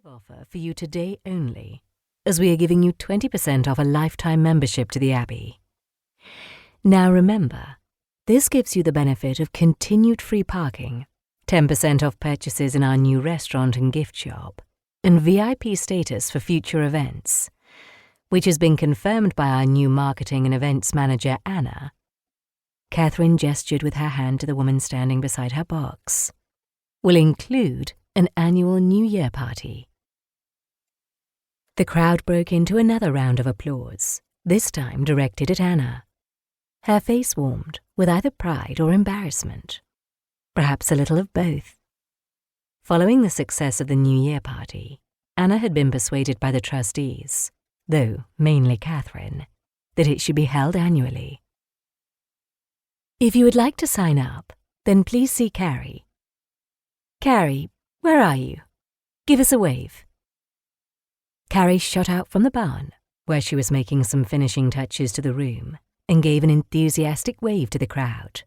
offer for you today only, as we are giving you 20% off a lifetime membership to the Abbey. Now remember, this gives you the benefit of continued free parking, 10% off purchases in our new restaurant and gift shop, and VIP status for future events, which has been confirmed by our new marketing and events manager, Anna. Katherine gestured with her hand to the woman standing beside her box. Will include an annual New Year party. The crowd broke into another round of applause, this time directed at Anna. Her face warmed with either pride or embarrassment, perhaps a little of both. Following the success of the New Year party, Anna had been persuaded by the trustees, though mainly Katherine, that it should be held annually. If you would like to sign up, then please see Carrie. Carrie, where are you? Give us a wave. Carrie shot out from the barn, where she was making some finishing touches to the room, and gave an enthusiastic wave to the crowd.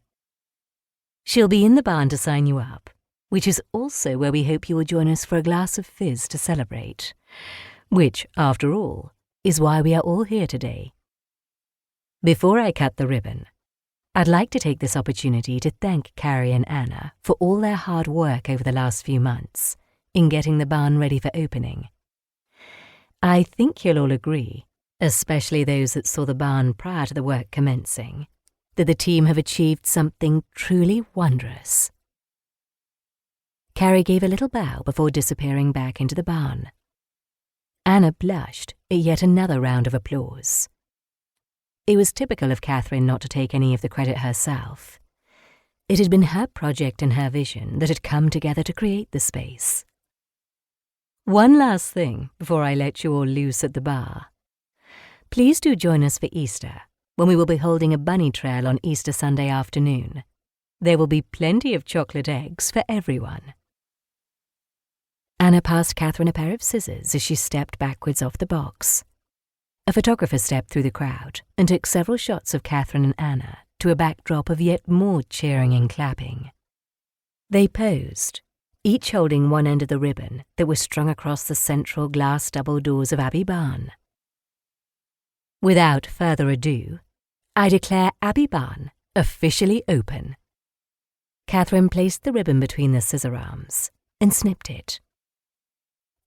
She'll be in the barn to sign you up, which is also where we hope you will join us for a glass of fizz to celebrate, which, after all, is why we are all here today. Before I cut the ribbon, I'd like to take this opportunity to thank Carrie and Anna for all their hard work over the last few months in getting the barn ready for opening. I think you'll all agree, especially those that saw the barn prior to the work commencing, that the team have achieved something truly wondrous. Carrie gave a little bow before disappearing back into the barn. Anna blushed at yet another round of applause. It was typical of Katherine not to take any of the credit herself. It had been her project and her vision that had come together to create the space. One last thing before I let you all loose at the bar. Please do join us for Easter, when we will be holding a bunny trail on Easter Sunday afternoon. There will be plenty of chocolate eggs for everyone. Anna passed Katherine a pair of scissors as she stepped backwards off the box. A photographer stepped through the crowd and took several shots of Katherine and Anna to a backdrop of yet more cheering and clapping. They posed, each holding one end of the ribbon that was strung across the central glass double doors of Abbey Barn. Without further ado, I declare Abbey Barn officially open. Katherine placed the ribbon between the scissor arms and snipped it.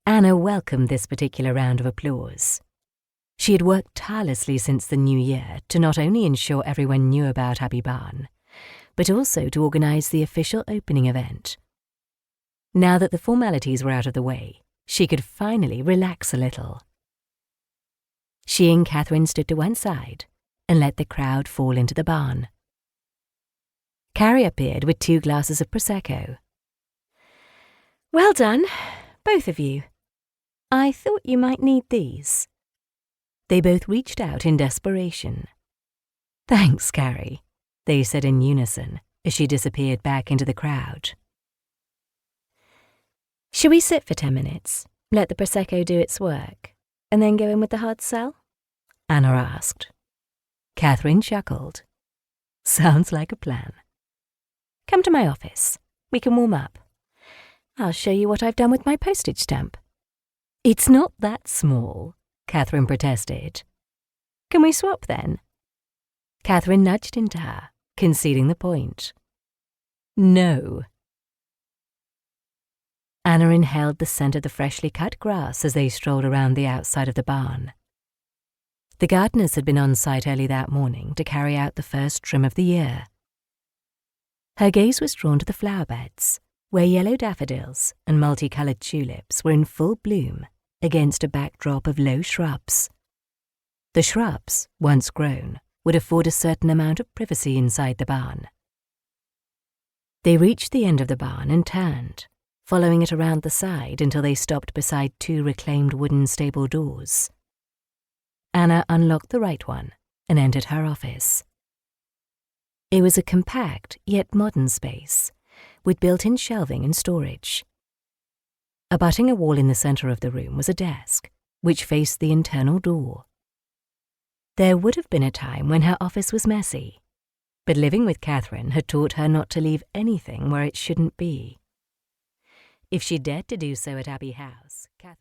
Anna welcomed this particular round of applause. She had worked tirelessly since the new year to not only ensure everyone knew about Abbey Barn, but also to organise the official opening event. Now that the formalities were out of the way, she could finally relax a little. She and Katherine stood to one side and let the crowd fall into the barn. Carrie appeared with 2 glasses of Prosecco. Well done, both of you. I thought you might need these. They both reached out in desperation. Thanks, Carrie, they said in unison as she disappeared back into the crowd. Shall we sit for 10 minutes, let the Prosecco do its work, and then go in with the hard sell? Anna asked. Katherine chuckled. Sounds like a plan. Come to my office. We can warm up. I'll show you what I've done with my postage stamp. It's not that small, Katherine protested. Can we swap then? Katherine nudged into her, conceding the point. No. Anna inhaled the scent of the freshly cut grass as they strolled around the outside of the barn. The gardeners had been on site early that morning to carry out the first trim of the year. Her gaze was drawn to the flower beds, where yellow daffodils and multicoloured tulips were in full bloom against a backdrop of low shrubs. The shrubs, once grown, would afford a certain amount of privacy inside the barn. They reached the end of the barn and turned, following it around the side until they stopped beside 2 reclaimed wooden stable doors. Anna unlocked the right one and entered her office. It was a compact yet modern space, with built-in shelving and storage. Abutting a wall in the centre of the room was a desk, which faced the internal door. There would have been a time when her office was messy, but living with Katherine had taught her not to leave anything where it shouldn't be. If she dared to do so at Abbey House, Katherine